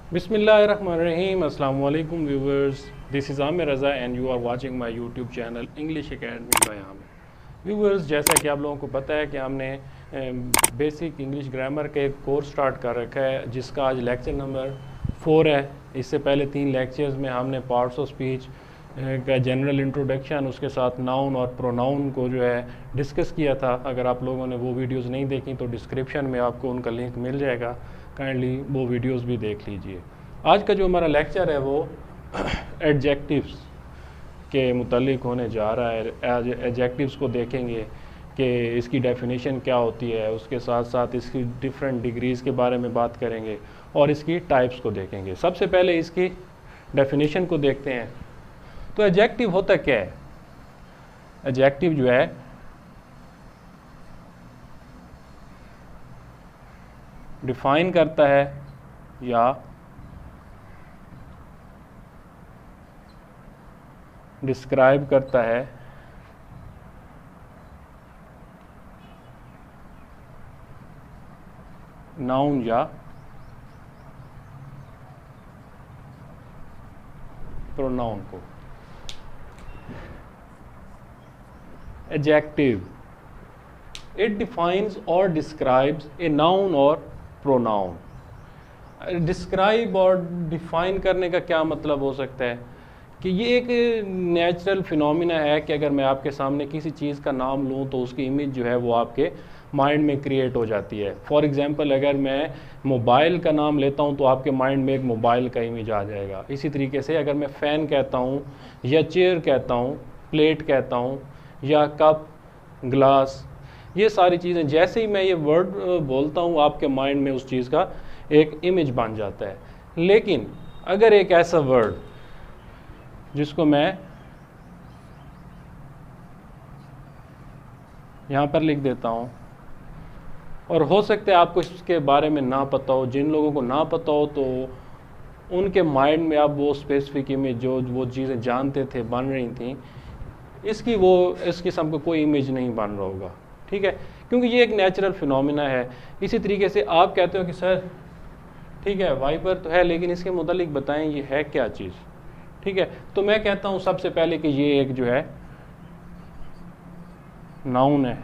बिस्मिल्लाहिर्रहमानिर्रहीम। अस्सलाम वालेकुम viewers, this is Aamir Raza and you are watching my YouTube channel English academy by Aamir. Viewers, जैसा कि आप लोगों को पता है कि हमने बेसिक इंग्लिश ग्रामर का एक कोर्स स्टार्ट कर रखा है जिसका आज लेक्चर नंबर 4 है। इससे पहले 3 लेक्चर्स में हमने पार्ट्स ऑफ स्पीच का जनरल इंट्रोडक्शन, उसके साथ नाउन और प्रोनाउन को जो है डिस्कस किया था। अगर आप लोगों ने वो वीडियोस नहीं देखी तो डिस्क्रिप्शन में आपको उनका लिंक मिल जाएगा, काइंडली वो वीडियोस भी देख लीजिए। आज का जो हमारा लेक्चर है वो एडजेक्टिव्स के मुतालिक होने जा रहा है। एडजेक्टिव्स को देखेंगे कि इसकी डेफिनेशन क्या होती है, उसके साथ साथ इसकी डिफरेंट डिग्रीज़ के बारे में बात करेंगे और इसकी टाइप्स को देखेंगे। सबसे पहले इसकी डेफिनेशन को देखते हैं। तो एडजेक्टिव होता क्या है? एडजेक्टिव जो है डिफाइन करता है या डिस्क्राइब करता है नाउन या प्रोनाउन को। एडजेक्टिव, इट डिफाइंस और डिस्क्राइब्स ए नाउन और प्रोनाउन। डिस्क्राइब और डिफाइन करने का क्या मतलब हो सकता है कि ये एक नेचुरल फिनोमिना है कि अगर मैं आपके सामने किसी चीज़ का नाम लूँ तो उसकी इमेज जो है वो आपके माइंड में क्रिएट हो जाती है। फॉर एग्जांपल, अगर मैं मोबाइल का नाम लेता हूँ तो आपके माइंड में एक मोबाइल का इमेज आ जाएगा। इसी तरीके से अगर मैं फ़ैन कहता हूँ या चेयर कहता हूँ, प्लेट कहता हूँ या कप, ग्लास, ये सारी चीज़ें जैसे ही मैं ये वर्ड बोलता हूँ आपके माइंड में उस चीज़ का एक इमेज बन जाता है। लेकिन अगर एक ऐसा वर्ड जिसको मैं यहाँ पर लिख देता हूँ और हो सकता है आपको इसके बारे में ना पता हो, जिन लोगों को ना पता हो तो उनके माइंड में अब वो स्पेसिफिक इमेज जो वो चीज़ें जानते थे बन रही थी, इस किस्म का कोई इमेज नहीं बन रहा होगा। ठीक है, क्योंकि ये एक नेचुरल फिनोमिना है। इसी तरीके से आप कहते हो कि सर ठीक है वाइपर तो है लेकिन इसके मुतालिक बताएं ये है क्या चीज़। ठीक है, तो मैं कहता हूँ सबसे पहले कि ये एक जो है नाउन है।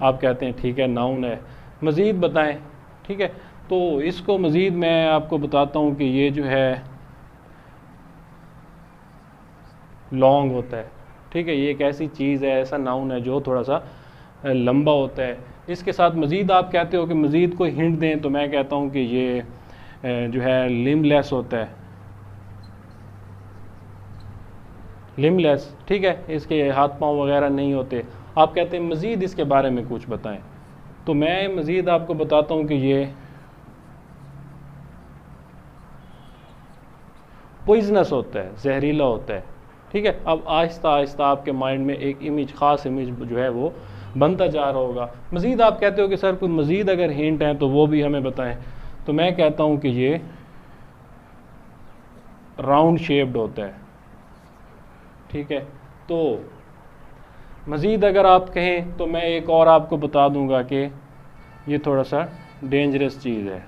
आप कहते हैं ठीक है नाउन है, मज़ीद बताएं। ठीक है, तो इसको मज़ीद मैं आपको बताता हूँ कि ये जो है लॉन्ग होता है। ठीक है, ये एक ऐसी चीज़ है, ऐसा नाउन है जो थोड़ा सा लंबा होता है। इसके साथ मज़ीद आप कहते हो कि मज़ीद कोई हिंट दें तो मैं कहता हूँ कि ये जो है लिम्बलेस होता है, लिम्बलेस। ठीक है, इसके हाथ पांव वगैरह नहीं होते। आप कहते हैं मज़ीद इसके बारे में कुछ बताएं, तो मैं मज़ीद आपको बताता हूँ कि ये पॉइजनस होता है, जहरीला होता है। ठीक है, अब आहिस्ता आहिस्ता आपके माइंड में एक इमेज, ख़ास इमेज जो है वो बनता जा रहा होगा। मज़ीद आप कहते हो कि सर कोई मज़ीद अगर हिंट हैं तो वो भी हमें बताएं, तो मैं कहता हूँ कि ये राउंड शेप्ड होता है। ठीक है, तो मज़ीद अगर आप कहें तो मैं एक और आपको बता दूंगा कि ये थोड़ा सा डेंजरस चीज़ है।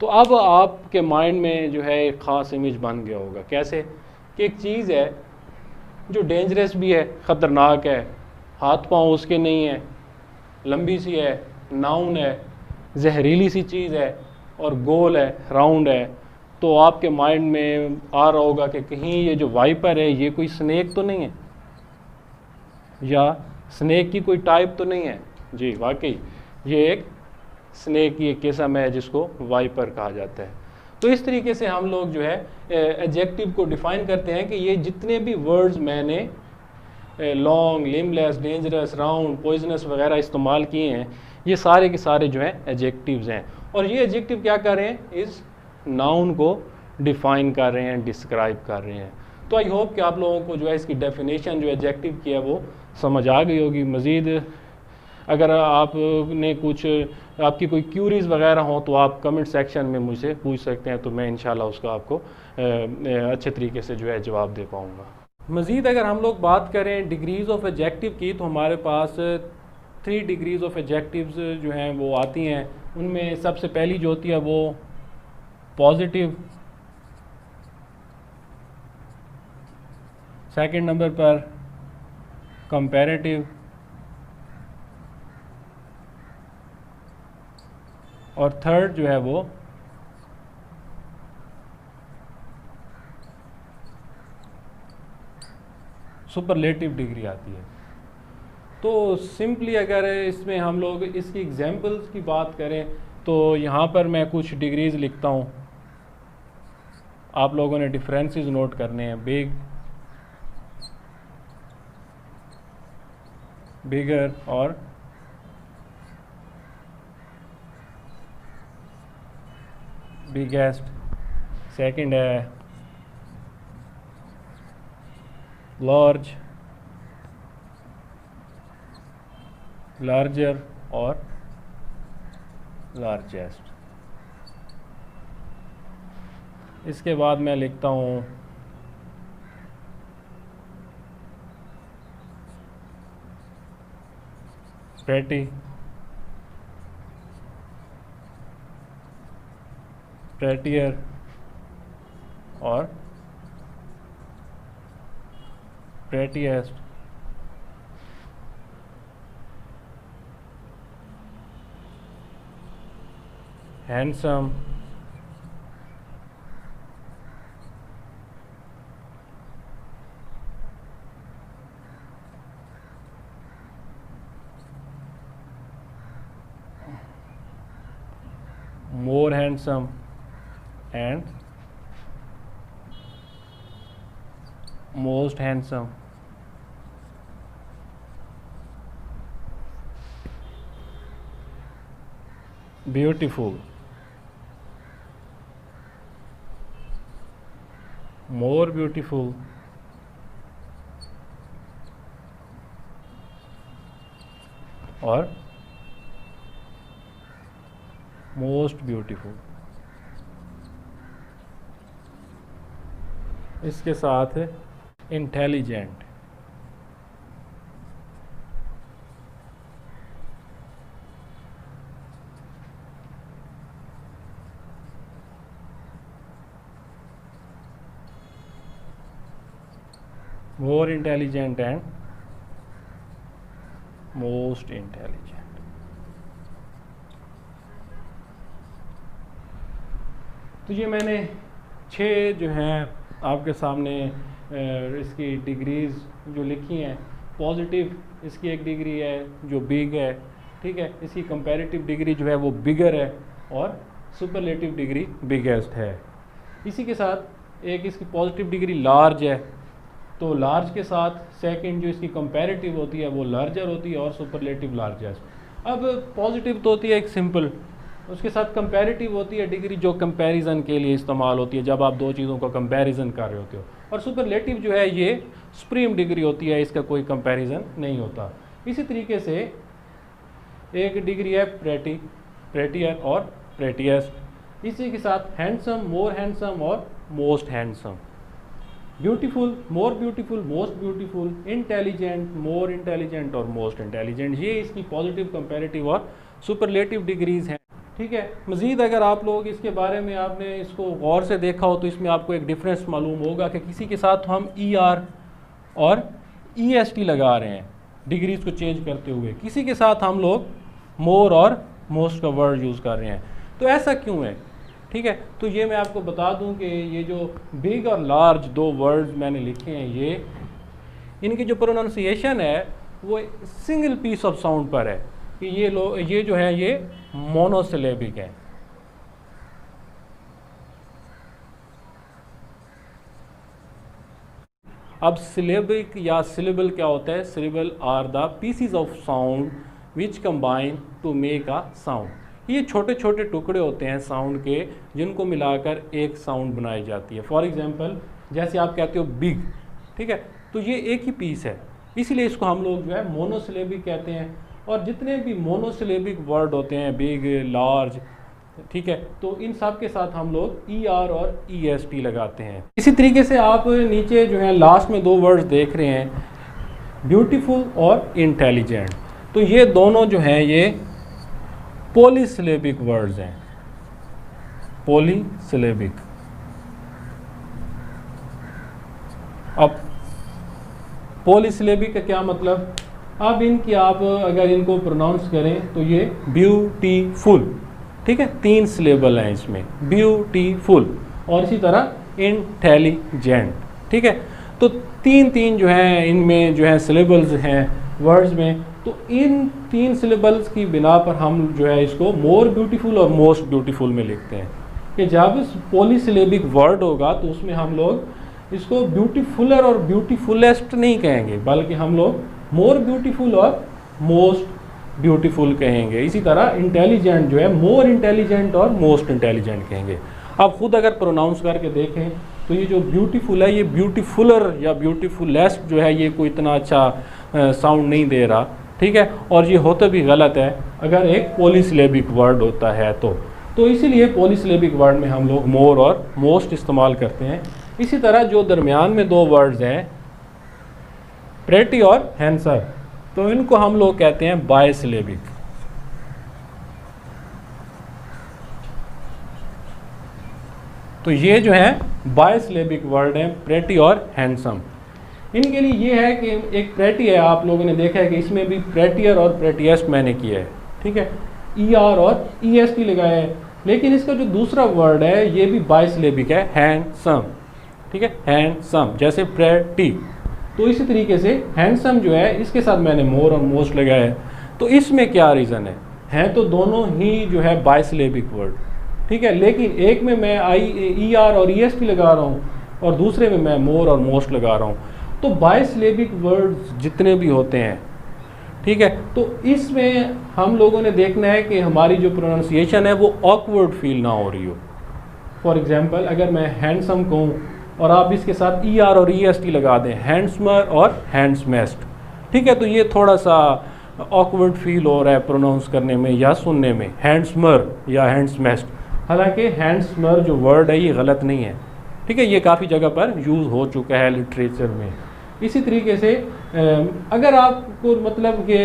तो अब आपके माइंड में जो है एक ख़ास इमेज बन गया होगा। कैसे कि एक चीज़ है जो डेंजरस भी है, ख़तरनाक है, हाथ पांव उसके नहीं है, लंबी सी है, नाउन है, जहरीली सी चीज़ है और गोल है, राउंड है। तो आपके माइंड में आ रहा होगा कि कहीं ये जो वाइपर है ये कोई स्नेक तो नहीं है, या स्नेक की कोई टाइप तो नहीं है। जी वाकई ये एक स्नेक की एक किस्म है जिसको वाइपर कहा जाता है। तो इस तरीके से हम लोग जो है एडजेक्टिव को डिफ़ाइन करते हैं कि ये जितने भी वर्ड्स मैंने long, limbless, dangerous, round, poisonous वगैरह इस्तेमाल किए हैं, ये सारे के सारे जो हैं एडजेक्टिव्स हैं। और ये एडजेक्टिव क्या कर रहे हैं, इस नाउन को डिफ़ाइन कर रहे हैं, डिस्क्राइब कर रहे हैं। तो आई होप कि आप लोगों को जो है इसकी डेफिनेशन जो एडजेक्टिव की है वो समझ आ गई होगी। मज़ीद अगर आपने कुछ, आपकी कोई क्यूरीज़ वगैरह हो तो आप कमेंट सेक्शन में मुझसे पूछ सकते हैं, तो मैं इंशाल्लाह उसका आपको अच्छे तरीके से जो है जवाब दे पाऊँगा। मज़ीद अगर हम लोग बात करें डिग्रीज़ ऑफ एडजेक्टिव की, तो हमारे पास 3 डिग्रीज ऑफ एडजेक्टिव्स जो हैं वो आती हैं। उनमें सबसे पहली जो होती है वो पॉजिटिव, सेकंड नंबर पर कंपैरेटिव, और थर्ड जो है वो सुपरलेटिव डिग्री आती है। तो सिंपली अगर इसमें हम लोग इसकी एग्जांपल्स की बात करें तो यहाँ पर मैं कुछ डिग्रीज लिखता हूँ, आप लोगों ने डिफरेंसेस नोट करने हैं। बिग, बिगर और बिगेस्ट। सेकंड है लार्ज, लार्जर और लार्जेस्ट। इसके बाद मैं लिखता हूँ प्रेटी, प्रेटियर और prettiest. Handsome, more handsome and most handsome। beautiful, more beautiful, और मोस्ट ब्यूटीफुल। इसके साथ है intelligent, more intelligent and most intelligent. तो ये मैंने 6 जो हैं आपके सामने इसकी डिग्रीज़ जो लिखी हैं। पॉजिटिव इसकी एक डिग्री है जो बिग है, ठीक है। इसकी कंपैरेटिव डिग्री जो है वो बिगर है और सुपरलेटिव डिग्री बिगेस्ट है। इसी के साथ एक इसकी पॉजिटिव डिग्री लार्ज है, तो लार्ज के साथ सेकंड जो इसकी कंपैरेटिव होती है वो लार्जर होती है और सुपरलेटिव लार्जेस्ट। अब पॉजिटिव तो होती है एक सिंपल, उसके साथ कंपैरेटिव होती है डिग्री जो कंपैरिजन के लिए इस्तेमाल होती है जब आप दो चीज़ों का कंपैरिजन कर रहे होते हो, और सुपरलेटिव जो है ये सुप्रीम डिग्री होती है, इसका कोई कंपैरिजन नहीं होता। इसी तरीके से एक डिग्री है प्रेटी, प्रेटियर और प्रेटिएस्ट। इसी के साथ हैंडसम, मोर हैंडसम और most handsome. Beautiful, more beautiful, most beautiful. Intelligent, more intelligent और मोस्ट इंटेलिजेंट। ये इसकी पॉजिटिव, कंपैरेटिव और सुपरलेटिव डिग्रीज हैं, ठीक है। मज़ीद अगर आप लोग इसके बारे में आपने इसको गौर से देखा हो तो इसमें आपको एक डिफरेंस मालूम होगा कि किसी के साथ हम ER और EST लगा रहे हैं डिग्रीज को चेंज करते हुए, किसी के साथ हम लोग मोर और मोस्ट का वर्ड यूज़ कर रहे हैं। तो ऐसा क्यों है, ठीक है। तो ये मैं आपको बता दूं कि ये जो बिग और लार्ज 2 वर्ड्स मैंने लिखे हैं, ये इनकी जो प्रोनाउंसिएशन है वो सिंगल पीस ऑफ साउंड पर है कि ये जो है ये मोनोसिलेबिक है। अब सिलेबिक या सिलेबल क्या होता है? Syllable are the pieces of sound which combine to make a sound. ये छोटे छोटे टुकड़े होते हैं साउंड के जिनको मिलाकर एक साउंड बनाई जाती है। फॉर एग्जांपल जैसे आप कहते हो बिग, ठीक है, तो ये एक ही पीस है, इसीलिए इसको हम लोग जो है मोनोसिलेबिक कहते हैं। और जितने भी मोनोसिलेबिक वर्ड होते हैं, बिग, लार्ज, ठीक है, तो इन सब के साथ हम लोग ER और EST लगाते हैं। इसी तरीके से आप नीचे जो है लास्ट में 2 वर्ड्स देख रहे हैं, ब्यूटीफुल और इंटेलिजेंट। तो ये दोनों जो हैं ये पॉलीसिलेबिक वर्ड्स हैं, पॉलीसिलेबिक। अब पॉलीसिलेबिक का क्या मतलब, अब इनकी आप अगर इनको प्रोनाउंस करें तो ये ब्यूटीफुल, ठीक है, 3 सिलेबल हैं इसमें, ब्यूटीफुल, और इसी तरह इंटेलिजेंट, ठीक है। तो 3 जो हैं इनमें जो है सिलेबल्स हैं वर्ड्स में, तो इन 3 सिलेबल्स की बिना पर हम जो है इसको मोर ब्यूटीफुल और मोस्ट ब्यूटीफुल में लिखते हैं कि जब इस पॉलीसिलेबिक वर्ड होगा तो उसमें हम लोग इसको ब्यूटीफुलर और ब्यूटीफुलेस्ट नहीं कहेंगे, बल्कि हम लोग मोर ब्यूटीफुल और मोस्ट ब्यूटीफुल कहेंगे। इसी तरह इंटेलिजेंट जो है मोर इंटेलिजेंट और मोस्ट इंटेलिजेंट कहेंगे। आप खुद अगर प्रोनाउंस करके देखें तो ये जो ब्यूटीफुल है, ये ब्यूटीफुलर या ब्यूटीफुलेस्ट जो है ये कोई इतना अच्छा साउंड नहीं दे रहा, ठीक है, और ये होता भी गलत है अगर एक पॉलीसिलेबिक वर्ड होता है तो इसीलिए पॉलीसिलेबिक वर्ड में हम लोग मोर और मोस्ट इस्तेमाल करते हैं। इसी तरह जो दरमियान में 2 वर्ड्स हैं प्रेटी और हैंडसम, तो इनको हम लोग कहते हैं बायसिलेबिक। तो ये जो है बायसिलेबिक वर्ड हैं प्रेटी और हैंडसम। इनके लिए ये है कि एक प्रेटी है, आप लोगों ने देखा है कि इसमें भी प्रेटियर और प्रेटिएस्ट मैंने किया है, ठीक है, ER और EST लगाया है, लेकिन इसका जो दूसरा वर्ड है ये भी बायसिलेबिक है, हैंडसम, ठीक है, हैंडसम, जैसे प्रेटी। तो इसी तरीके से हैंडसम जो है इसके साथ मैंने मोर और मोस्ट लगाया है। तो इसमें क्या रीज़न है तो दोनों ही जो है बायसिलेबिक वर्ड, ठीक है, लेकिन एक में मैं ER और EST लगा रहा हूँ और दूसरे में मैं मोर और मोस्ट लगा रहा हूँ। तो बायसिलेबिक वर्ड्स जितने भी होते हैं, ठीक है, तो इसमें हम लोगों ने देखना है कि हमारी जो प्रोनाउंसिएशन है वो ऑकवर्ड फील ना हो रही हो। फॉर एग्जांपल अगर मैं हैंडसम कहूँ और आप इसके साथ ER और EST लगा दें, हैंडसमर और हैंडसमेस्ट, ठीक है, तो ये थोड़ा सा ऑकवर्ड फील हो रहा है प्रोनाउंस करने में या सुनने में, हैंडसमर या हैंडसमेस्ट। हालांकि हैंडसमर जो वर्ड है ये गलत नहीं है, ठीक है, ये काफ़ी जगह पर यूज़ हो चुका है लिटरेचर में। इसी तरीके से अगर आपको मतलब कि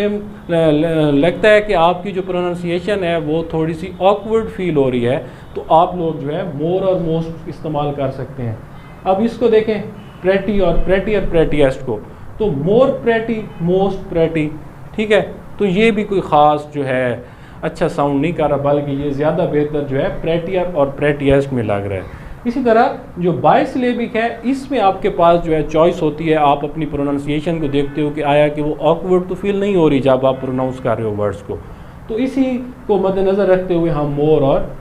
लगता है कि आपकी जो प्रोनाउंसिएशन है वो थोड़ी सी ऑकवर्ड फील हो रही है, तो आप लोग जो है मोर और मोस्ट इस्तेमाल कर सकते हैं। अब इसको देखें प्रेटी और प्रेटियर प्रेटिएस्ट को, तो मोर प्रेटी मोस्ट प्रेटी, ठीक है, तो ये भी कोई ख़ास जो है अच्छा साउंड नहीं कर रहा, बल्कि ये ज़्यादा बेहतर जो है प्रेटियर और प्रेटिएस्ट में लग रहा है। इसी तरह जो बायसिलेबिक है इसमें आपके पास जो है चॉइस होती है, आप अपनी प्रोनाउंसिएशन को देखते हो कि आया कि वो ऑकवर्ड तो फील नहीं हो रही जब आप प्रोनाउंस कर रहे हो वर्ड्स को, तो इसी को मद्देनज़र रखते हुए हम मोर और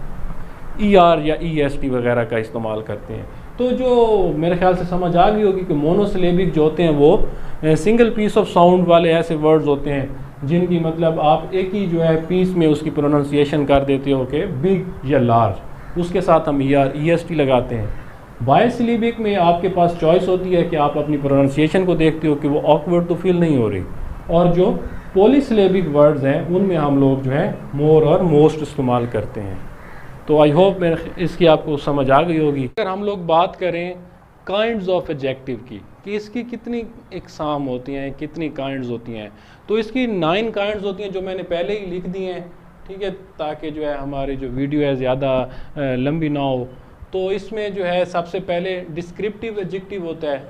ER या EST वगैरह का इस्तेमाल करते हैं। तो जो मेरे ख्याल से समझ आ गई होगी कि मोनोसिलेबिक जो होते हैं वो सिंगल पीस ऑफ साउंड वाले ऐसे वर्ड्स होते हैं जिनकी मतलब आप एक ही जो है पीस में उसकी प्रोनाउंसिएशन कर देते हो कि बिग या लार्ज, उसके साथ हम ER EST लगाते हैं। बायसिलेबिक में आपके पास चॉइस होती है कि आप अपनी प्रोनाउंसिएशन को देखते हो कि वो ऑकवर्ड तो फील नहीं हो रही, और जो पॉलीसिलेबिक वर्ड्स हैं उनमें हम लोग जो है मोर और मोस्ट इस्तेमाल करते हैं। तो आई होप इसकी आपको समझ आ गई होगी। अगर हम लोग बात करें काइंड्स ऑफ एडजेक्टिव की कि इसकी कितनी इकसाम होती हैं, कितनी काइंड्स होती हैं, तो इसकी 9 काइंड्स होती हैं जो मैंने पहले ही लिख दी हैं, ठीक है, ताकि जो है हमारी जो वीडियो है ज़्यादा लंबी ना हो। तो इसमें जो है सबसे पहले डिस्क्रिप्टिव एडजेक्टिव होता है,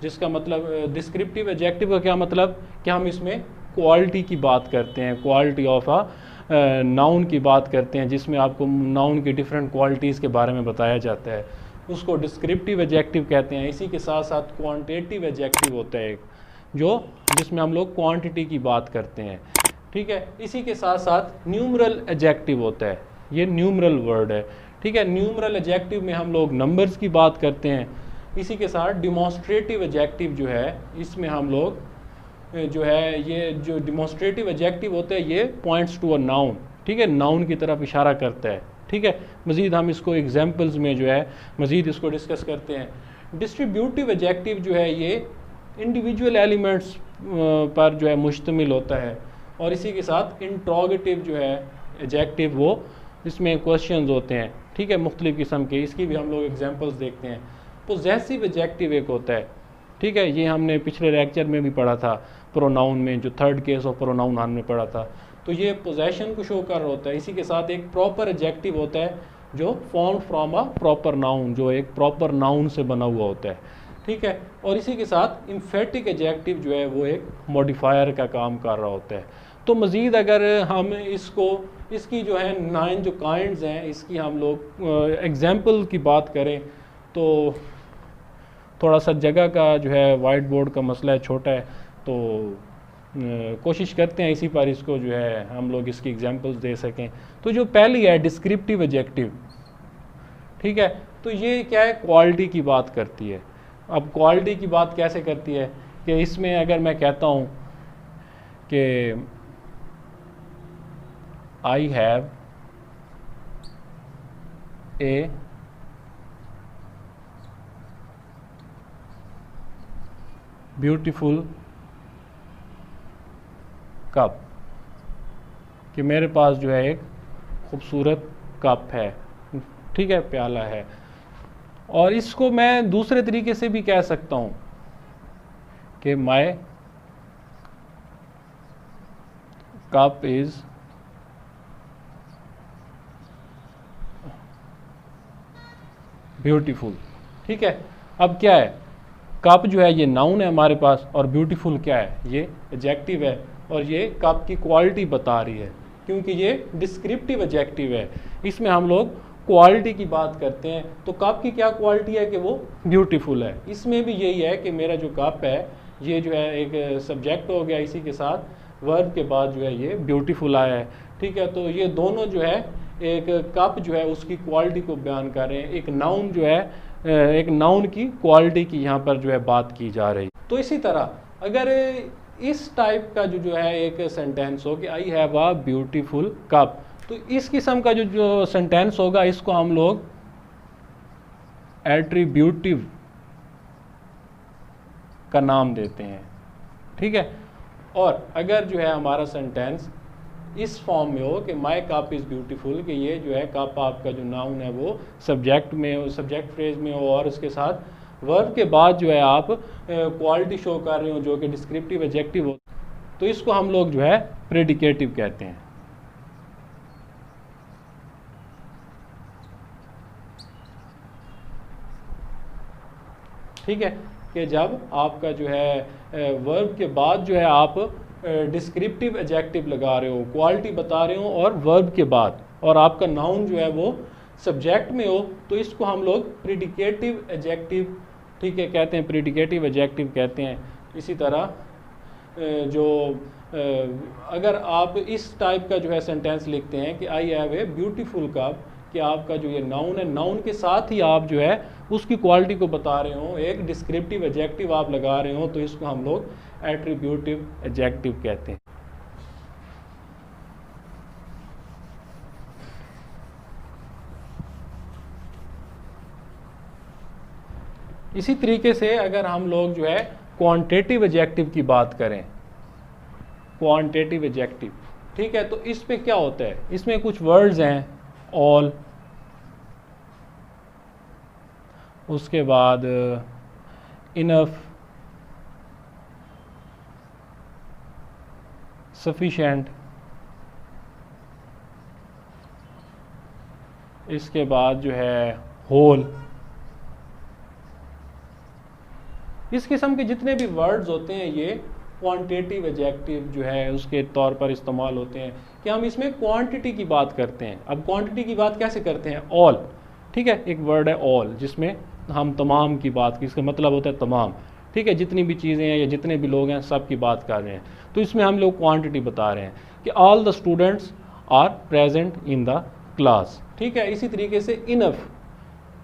जिसका मतलब डिस्क्रिप्टिव एडजेक्टिव का क्या मतलब कि हम इसमें क्वालिटी की बात करते हैं, क्वालिटी ऑफ अ नाउन की बात करते हैं, जिसमें आपको नाउन की डिफरेंट क्वालिटीज़ के बारे में बताया जाता है, उसको डिस्क्रिप्टिव एडजेक्टिव कहते हैं। इसी के साथ साथ क्वांटिटेटिव एडजेक्टिव होता है जो जिसमें हम लोग क्वांटिटी की बात करते हैं, ठीक है। इसी के साथ साथ न्यूमरल एडजेक्टिव होता है, ये न्यूमरल वर्ड है, ठीक है। न्यूमरल एडजेक्टिव में हम लोग नंबर्स की बात करते हैं। इसी के साथ डिमॉन्स्ट्रेटिव एडजेक्टिव जो है इसमें हम लोग जो है ये जो डिमॉन्स्ट्रेटिव एडजेक्टिव होता है ये पॉइंट्स टू अ नाउन, ठीक है, नाउन की तरफ इशारा करता है, ठीक है। मज़ीद हम इसको एग्जांपल्स में जो है मज़ीद इसको डिस्कस करते हैं। डिस्ट्रीब्यूटिव एडजेक्टिव जो है ये इंडिविजुअल एलिमेंट्स पर जो है मुश्तमिल होता है, और इसी के साथ इंट्रोगेटिव जो है एडजेक्टिव वो इसमें क्वेश्चंस होते हैं, ठीक है, मुख्तलिफ़ किस्म के, इसकी भी हम लोग एग्जांपल्स देखते हैं। पोजेसिव एडजेक्टिव एक होता है, ठीक है, ये हमने पिछले लेक्चर में भी पढ़ा था। प्रोनाउन में, जो थर्ड केस ऑफ प्रोनाउन हमने पढ़ा था। तो ये पोजेशन को शो कर रहा होता है। इसी के साथ एक प्रॉपर एडजेक्टिव होता है जो form from a proper noun, जो एक प्रॉपर नाउन से बना हुआ होता है, ठीक है। और इसी के साथ इम्फेटिक एडजेक्टिव जो है वो एक मॉडिफायर का काम कर रहा होता है। तो मज़ीद अगर हम इसकी जो है 9 जो काइंड्स हैं, इसकी हम लोग एग्जाम्पल की बात करें तो थोड़ा सा जगह का जो है वाइट बोर्ड का मसला है, छोटा है, तो कोशिश करते हैं इसी पर इसको जो है हम लोग इसकी एग्जांपल्स दे सकें। तो जो पहली है डिस्क्रिप्टिव एडजेक्टिव, ठीक है, तो ये क्या है, क्वालिटी की बात करती है। अब क्वालिटी की बात कैसे करती है कि इसमें अगर मैं कहता हूँ कि I have a beautiful cup, कि मेरे पास जो है एक खूबसूरत कप है, ठीक है, प्याला है। और इसको मैं दूसरे तरीके से भी कह सकता हूँ कि माय कप इज ब्यूटीफुल, ठीक है। अब क्या है, कप जो है ये नाउन है हमारे पास, और ब्यूटीफुल क्या है, ये एडजेक्टिव है, और ये कप की क्वालिटी बता रही है क्योंकि ये डिस्क्रिप्टिव एडजेक्टिव है। इसमें हम लोग क्वालिटी की बात करते हैं। तो कप की क्या क्वालिटी है कि वो ब्यूटीफुल है। इसमें भी यही है कि मेरा जो कप है ये जो है एक सब्जेक्ट हो गया, इसी के साथ वर्ब के बाद जो है ये ब्यूटीफुल आया है, ठीक है। तो ये दोनों जो है एक कप जो है उसकी क्वालिटी को बयान कर रहे हैं, एक नाउन जो है एक नाउन की क्वालिटी की यहाँ पर जो है बात की जा रही। तो इसी तरह अगर इस टाइप का जो है एक सेंटेंस हो कि I have a beautiful cup, तो इस किस्म का जो सेंटेंस होगा इसको हम लोग एट्रीब्यूटिव का नाम देते हैं, ठीक है। और अगर जो है हमारा सेंटेंस इस फॉर्म में हो कि माय कप इज़ ब्यूटीफुल, कि ये जो है कप आपका जो नाउन है वो सब्जेक्ट में हो, सब्जेक्ट फ्रेज में हो, और उसके साथ वर्ब के बाद जो है आप क्वालिटी शो कर रहे हो जो कि डिस्क्रिप्टिव एडजेक्टिव हो, तो इसको हम लोग जो है प्रेडिकेटिव कहते हैं। ठीक है, कि जब आपका जो है वर्ब के बाद जो है आप डिस्क्रिप्टिव एडजेक्टिव लगा रहे हो, क्वालिटी बता रहे हो और वर्ब के बाद, और आपका नाउन जो है वो सब्जेक्ट में हो, तो इसको हम लोग प्रेडिकेटिव एडजेक्टिव, ठीक है, कहते हैं, प्रेडिकेटिव एडजेक्टिव कहते हैं। इसी तरह जो अगर आप इस टाइप का जो है सेंटेंस लिखते हैं कि I have a beautiful cup, कि आपका जो ये नाउन है, नाउन के साथ ही आप जो है उसकी क्वालिटी को बता रहे हो, एक डिस्क्रिप्टिव एडजेक्टिव आप लगा रहे हो, तो इसको हम लोग एट्रीब्यूटिव एडजेक्टिव कहते हैं। इसी तरीके से अगर हम लोग जो है क्वांटिटेटिव एडजेक्टिव की बात करें, क्वांटिटेटिव एडजेक्टिव, ठीक है, तो इस पे क्या होता है, इसमें कुछ वर्ड्स हैं, ऑल, उसके बाद इनफ, सफिशेंट, इसके बाद जो है होल। इस किस्म के जितने भी वर्ड्स होते हैं ये क्वांटिटेटिव एडजेक्टिव जो है उसके तौर पर इस्तेमाल होते हैं कि हम इसमें क्वांटिटी की बात करते हैं। अब क्वांटिटी की बात कैसे करते हैं, ऑल, ठीक है, एक वर्ड है ऑल जिसमें हम तमाम की बात की, इसका मतलब होता है तमाम, ठीक है, जितनी भी चीज़ें हैं या जितने भी लोग हैं सब की बात कर रहे हैं। तो इसमें हम लोग क्वांटिटी बता रहे हैं कि all the students are present in the class, ठीक है। इसी तरीके से इनफ,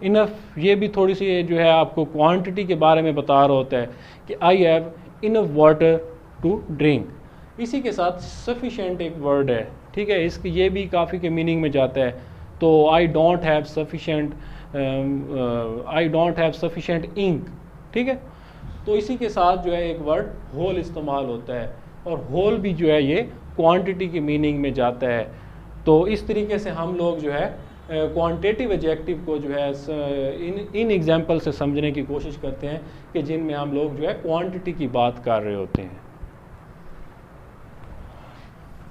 इनफ ये भी थोड़ी सी जो है आपको क्वांटिटी के बारे में बता रहा होता है कि I have enough water to drink. इसी के साथ सफिशेंट एक वर्ड है, ठीक है, इसकी ये भी काफ़ी के मीनिंग में जाता है। तो I don't have sufficient, I don't have sufficient ink, ठीक है। तो इसी के साथ जो है एक वर्ड होल इस्तेमाल होता है, और होल भी जो है ये क्वांटिटी की मीनिंग में जाता है। तो इस तरीके से हम लोग जो है क्वांटिटेटिव एडजेक्टिव को जो है इन एग्जाम्पल से समझने की कोशिश करते हैं कि जिनमें हम लोग जो है क्वांटिटी की बात कर रहे होते हैं।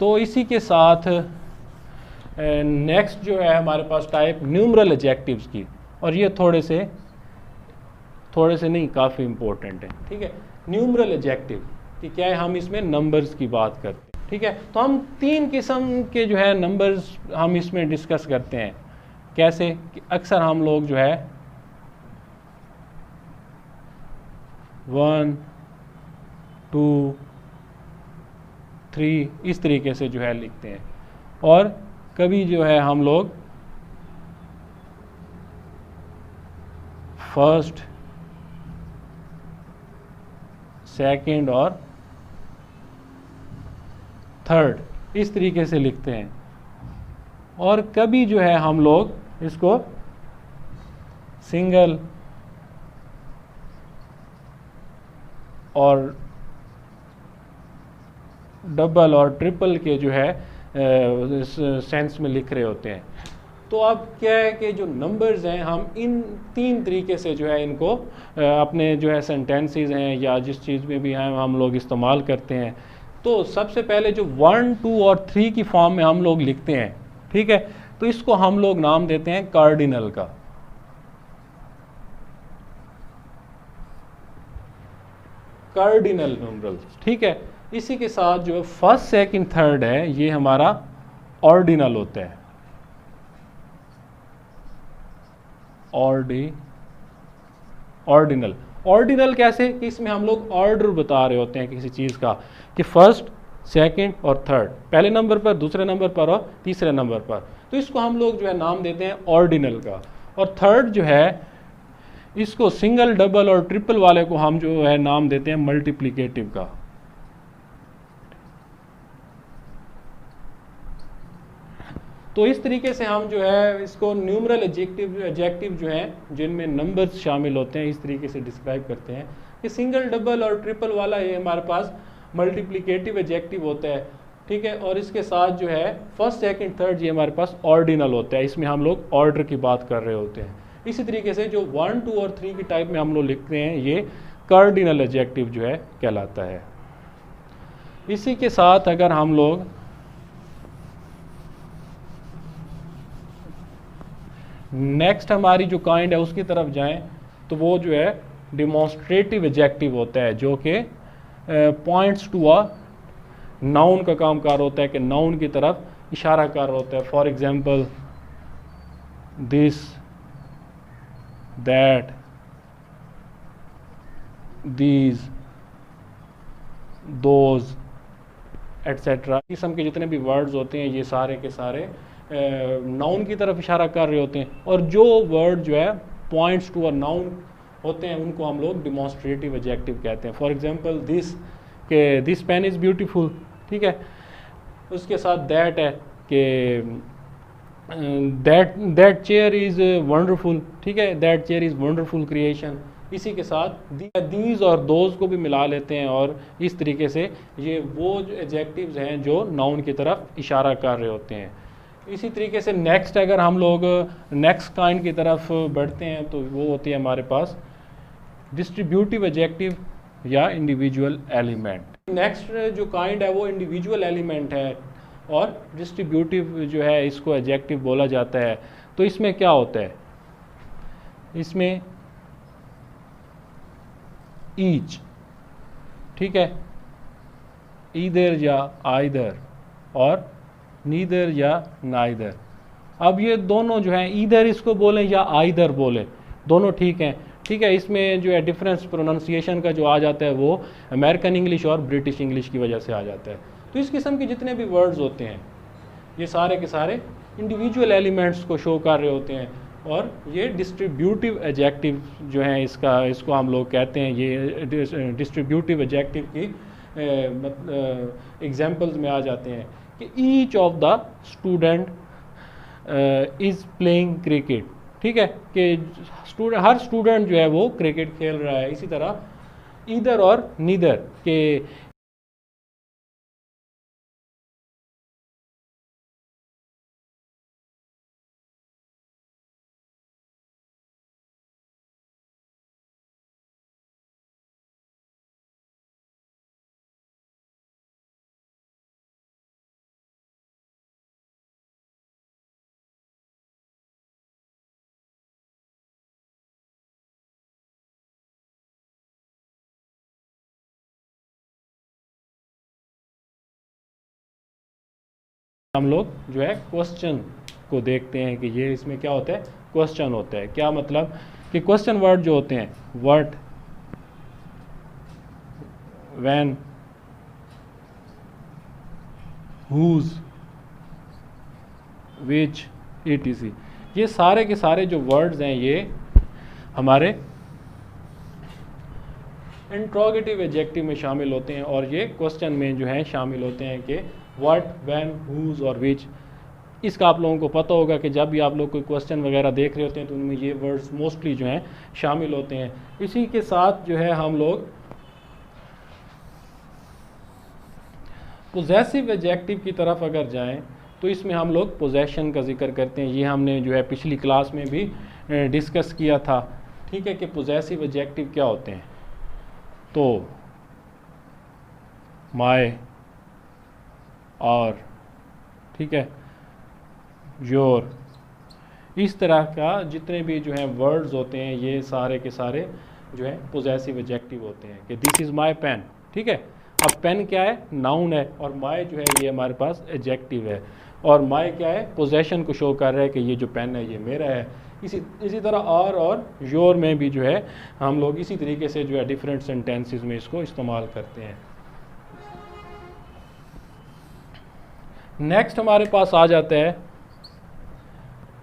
तो इसी के साथ नेक्स्ट जो है हमारे पास टाइप न्यूमरल एडजेक्टिव्स की, और ये थोड़े से नहीं काफ़ी इंपॉर्टेंट है। ठीक है, न्यूमरल एडजेक्टिव कि क्या है, हम इसमें नंबर्स की बात करते हैं। ठीक है, तो हम 3 किस्म के जो है नंबर्स हम इसमें डिस्कस करते हैं। कैसे कि अक्सर हम लोग जो है 1 2 3 इस तरीके से जो है लिखते हैं, और कभी जो है हम लोग फर्स्ट, सेकंड और थर्ड इस तरीके से लिखते हैं, और कभी जो है हम लोग इसको सिंगल और डबल और ट्रिपल के जो है सेंस में लिख रहे होते हैं। तो अब क्या है कि जो नंबर्स हैं हम इन 3 तरीके से जो है इनको अपने जो है सेंटेंसेस हैं या जिस चीज़ में भी हैं हम लोग इस्तेमाल करते हैं। तो सबसे पहले जो 1 2 और 3 की फॉर्म में हम लोग लिखते हैं, ठीक है, तो इसको हम लोग नाम देते हैं कार्डिनल का। कार्डिनल न्यूमरल्स, ठीक है। इसी के साथ जो फर्स्ट सेकंड थर्ड है ये हमारा ऑर्डिनल होता है। ऑर्डिनल ऑर्डिनल कैसे कि इसमें हम लोग ऑर्डर बता रहे होते हैं किसी चीज़ का, कि फर्स्ट सेकंड और थर्ड, पहले नंबर पर, दूसरे नंबर पर और तीसरे नंबर पर, तो इसको हम लोग जो है नाम देते हैं ऑर्डिनल का। और थर्ड जो है इसको सिंगल, डबल और ट्रिपल वाले को हम जो है नाम देते हैं मल्टीप्लिकेटिव का। तो इस तरीके से हम जो है इसको न्यूमरल एडजेक्टिव जो हैं जिनमें नंबर्स शामिल होते हैं इस तरीके से डिस्क्राइब करते हैं कि सिंगल, डबल और ट्रिपल वाला ये हमारे पास मल्टीप्लिकेटिव एडजेक्टिव होता है। ठीक है, और इसके साथ जो है फर्स्ट सेकंड थर्ड ये हमारे पास ऑर्डिनल होता है, इसमें हम लोग ऑर्डर की बात कर रहे होते हैं। इसी तरीके से जो 1 2 और 3 की टाइप में हम लोग लिखते हैं ये कार्डिनल एडजेक्टिव जो है कहलाता है। इसी के साथ अगर हम लोग नेक्स्ट हमारी जो काइंड है उसकी तरफ जाएं तो वो जो है डिमॉन्स्ट्रेटिव एडजेक्टिव होता है, जो कि पॉइंट्स टू अ नाउन का काम कर होता है, कि नाउन की तरफ इशारा कर होता है। For example this, that, these, those etcetera किस्म के जितने भी वर्ड्स होते हैं ये सारे के सारे नाउन की तरफ इशारा कर रहे होते हैं, और जो वर्ड जो है पॉइंट्स टू अ नाउन होते हैं उनको हम लोग डिमॉन्स्ट्रेटिव एडजेक्टिव कहते हैं। फॉर एग्जांपल दिस, के दिस पेन इज़ ब्यूटीफुल, ठीक है। उसके साथ दैट है कि दैट चेयर इज़ वंडरफुल, ठीक है, that chair is wonderful creation. इसी के साथ दीज और दोज को भी मिला लेते हैं, और इस तरीके से ये वो एडजेक्टिव्स हैं जो नाउन की तरफ इशारा कर रहे होते हैं। इसी तरीके से नेक्स्ट अगर हम लोग नेक्स्ट काइंड की तरफ बढ़ते हैं तो वो होती है हमारे पास डिस्ट्रीब्यूटिव एडजेक्टिव या इंडिविजुअल एलिमेंट। नेक्स्ट जो काइंड है वो इंडिविजुअल एलिमेंट है, और डिस्ट्रीब्यूटिव जो है इसको एडजेक्टिव बोला जाता है। तो इसमें क्या होता है, इसमें ईच, ठीक है, ईदर या आइदर, और नीदर या नाइदर। अब ये दोनों जो हैं ईदर इसको बोलें या आइदर बोलें, दोनों ठीक हैं। ठीक है, इसमें जो है डिफरेंस प्रोनाउंसिएशन का जो आ जाता है वो अमेरिकन इंग्लिश और ब्रिटिश इंग्लिश की वजह से आ जाता है। तो इस किस्म के जितने भी वर्ड्स होते हैं ये सारे के सारे इंडिविजुअल एलिमेंट्स को शो कर रहे होते हैं, और ये डिस्ट्रीब्यूटिव एडजेक्टिव जो हैं इसको हम लोग कहते हैं। ये डिस्ट्रीब्यूटिव एडजेक्टिव की एग्जांपल्स में आ जाते हैं कि each of the student is playing cricket, ठीक है, कि हर स्टूडेंट जो है वो क्रिकेट खेल रहा है। इसी तरह ईदर और नीदर के हम लोग जो है क्वेश्चन को देखते हैं कि ये इसमें क्या होता है, क्वेश्चन होता है। क्या मतलब कि क्वेश्चन वर्ड जो होते हैं, what, when, whose, which, etc, ये सारे के सारे जो वर्ड्स हैं ये हमारे इंट्रोगेटिव एडजेक्टिव में शामिल होते हैं और ये क्वेश्चन में जो है शामिल होते हैं कि व्हाट, व्हेन, हुज और विच। इसका आप लोगों को पता होगा कि जब भी आप लोग कोई क्वेश्चन वगैरह देख रहे होते हैं तो उनमें ये वर्ड्स मोस्टली जो हैं शामिल होते हैं। इसी के साथ जो है हम लोग पोजेसिव एडजेक्टिव की तरफ अगर जाएं तो इसमें हम लोग पोजेशन का जिक्र करते हैं। ये हमने जो है पिछली क्लास में भी डिस्कस किया था, ठीक है, कि पोजेसिव एडजेक्टिव क्या होते हैं। तो माय, और, ठीक है, योर, इस तरह का जितने भी जो हैं वर्ड्स होते हैं ये सारे के सारे जो है पोजेसिव एडजेक्टिव होते हैं। कि दिस इज़ माय पेन, ठीक है। अब पेन क्या है, नाउन है, और माय जो है ये हमारे पास एडजेक्टिव है, और माय क्या है, पोजेशन को शो कर रहा है कि ये जो पेन है ये मेरा है। इसी तरह और योर में भी जो है हम लोग इसी तरीके से जो है डिफरेंट सेंटेंसेस में इसको इस्तेमाल करते हैं। नेक्स्ट हमारे पास आ जाता है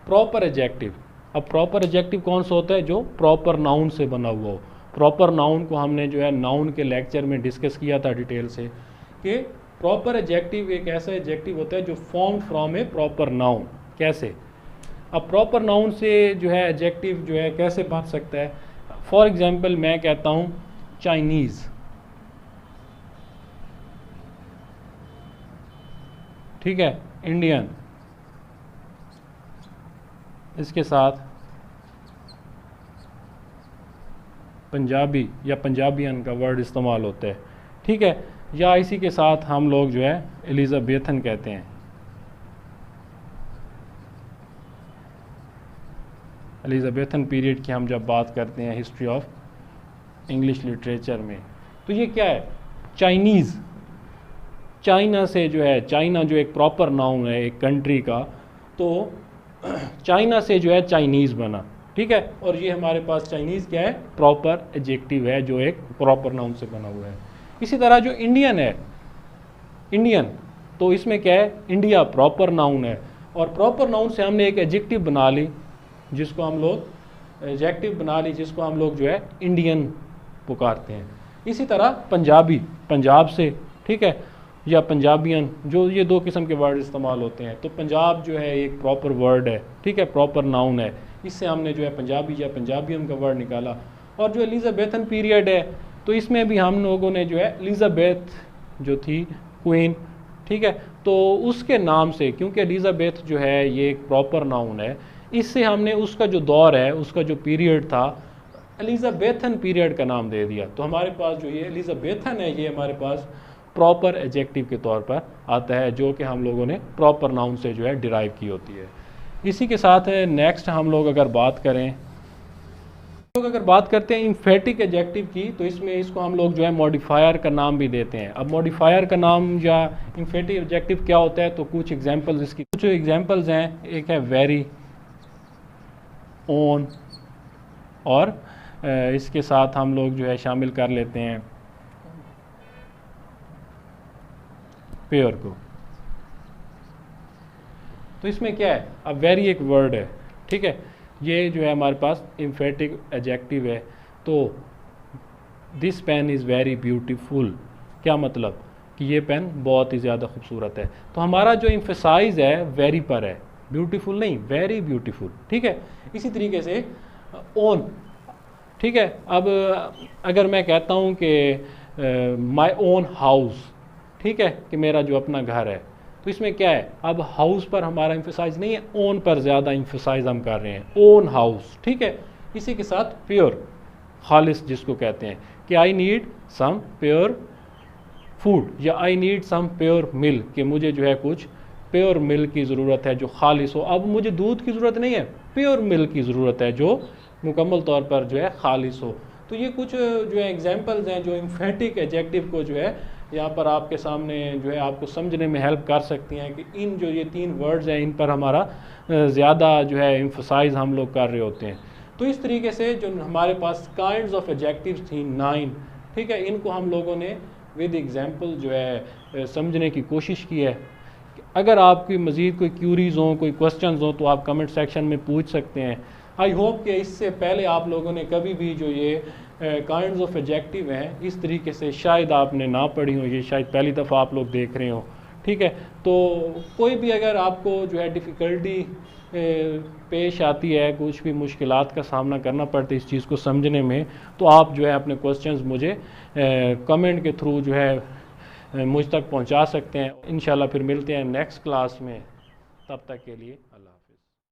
प्रॉपर एडजेक्टिव। अब प्रॉपर एडजेक्टिव कौन सा होता है, जो प्रॉपर नाउन से बना हुआ हो। प्रॉपर नाउन को हमने जो है नाउन के लेक्चर में डिस्कस किया था डिटेल से, कि प्रॉपर एडजेक्टिव एक ऐसा एडजेक्टिव होता है जो form from A proper noun. कैसे, अब प्रॉपर नाउन से जो है एडजेक्टिव जो है कैसे बन सकता है। फॉर एग्जांपल मैं कहता हूँ चाइनीज़, ठीक है, इंडियन, इसके साथ पंजाबी या पंजाबियन का वर्ड इस्तेमाल होता है, ठीक है, या इसी के साथ हम लोग जो है एलिज़ाबेथन कहते हैं। एलिज़ाबेथन पीरियड की हम जब बात करते हैं हिस्ट्री ऑफ इंग्लिश लिटरेचर में, तो ये क्या है, चाइनीज़। चाइना से जो है, चाइना जो एक प्रॉपर नाउन है एक कंट्री का, तो चाइना से जो है चाइनीज़ बना, ठीक है, और ये हमारे पास चाइनीज़ क्या है, प्रॉपर एडजेक्टिव है जो एक प्रॉपर नाउन से बना हुआ है। इसी तरह जो इंडियन है, इंडियन, तो इसमें क्या है, इंडिया प्रॉपर नाउन है, और प्रॉपर नाउन से हमने एक एडजेक्टिव बना ली जिसको हम लोग जो है इंडियन पुकारते हैं। इसी तरह पंजाबी, पंजाब से, ठीक है, या पंजाबियन, जो ये दो किस्म के वर्ड इस्तेमाल होते हैं। तो पंजाब जो है एक प्रॉपर वर्ड है, ठीक है, प्रॉपर नाउन है, इससे हमने जो है पंजाबी या पंजाबियन का वर्ड निकाला। और जो एलिज़ाबेथन पीरियड है तो इसमें भी हम लोगों ने जो है एलिज़ाबेथ जो थी क्वीन, ठीक है, तो उसके नाम से, क्योंकि एलिज़ाबेथ जो है ये एक प्रॉपर नाउन है, इससे हमने उसका जो दौर है, उसका जो पीरियड था, एलिज़ाबेथन पीरियड का नाम दे दिया। तो हमारे पास जो ये एलिज़ाबेथन है ये हमारे पास प्रॉपर एडजेक्टिव के तौर पर आता है, जो कि हम लोगों ने प्रॉपर नाउन से जो है डिराइव की होती है। इसी के साथ नेक्स्ट हम लोग अगर बात करते हैं इम्फेटिक एडजेक्टिव की, तो इसमें इसको हम लोग जो है मॉडिफायर का नाम भी देते हैं। अब मॉडिफायर का नाम या इम्फेटिक एडजेक्टिव क्या होता है, तो कुछ एग्जांपल्स, इसकी कुछ एग्जांपल्स हैं। एक है वेरी, ओन, और इसके साथ हम लोग जो है शामिल कर लेते हैं पेयर को। तो इसमें क्या है, अब वेरी एक वर्ड है, ठीक है, ये जो है हमारे पास इम्फेटिक एडजेक्टिव है। तो this pen is very beautiful, क्या मतलब कि ये पेन बहुत ही ज़्यादा खूबसूरत है। तो हमारा जो इम्फेसाइज है वेरी पर है, ब्यूटीफुल नहीं, वेरी ब्यूटीफुल, ठीक है। इसी तरीके से ओन, ठीक है, अब अगर मैं कहता हूँ कि माई ओन हाउस, ठीक है, कि मेरा जो अपना घर है, तो इसमें क्या है, अब हाउस पर हमारा इम्फेसाइज नहीं है, ओन पर ज़्यादा इम्फेसाइज हम कर रहे हैं, ओन हाउस, ठीक है। इसी के साथ प्योर, खालिस जिसको कहते हैं, कि I need some pure food, या I need some pure milk, कि मुझे जो है कुछ प्योर मिल्क की ज़रूरत है जो खालिस हो। अब मुझे दूध की ज़रूरत नहीं है, प्योर मिल्क की ज़रूरत है जो मुकम्मल तौर पर जो है खालिस हो। तो ये कुछ जो है एग्जांपल्स हैं जो इम्फेटिक एडजेक्टिव को जो है यहाँ पर आपके सामने जो है आपको समझने में हेल्प कर सकती हैं कि इन जो ये 3 वर्ड्स हैं इन पर हमारा ज़्यादा जो है एम्फसाइज हम लोग कर रहे होते हैं। तो इस तरीके से जो हमारे पास काइंड्स ऑफ एडजेक्टिव्स थी 9, ठीक है, इनको हम लोगों ने विद एग्जांपल जो है समझने की कोशिश की है। अगर आपकी मज़ीद कोई क्यूरीज़ हों, कोई क्वेश्चंस हों तो आप कमेंट सेक्शन में पूछ सकते हैं। आई होप कि इससे पहले आप लोगों ने कभी भी जो ये काइंड्स ऑफ एडजेक्टिव हैं इस तरीके से शायद आपने ना पढ़ी हो, ये शायद पहली दफ़ा आप लोग देख रहे हो, ठीक है। तो कोई भी अगर आपको जो है डिफ़िकल्टी पेश आती है, कुछ भी मुश्किलात का सामना करना पड़ता है इस चीज़ को समझने में, तो आप जो है अपने क्वेश्चंस मुझे कमेंट के थ्रू जो है मुझ तक पहुंचा सकते हैं। इंशाल्लाह फिर मिलते हैं नेक्स्ट क्लास में, तब तक के लिए अल्लाह।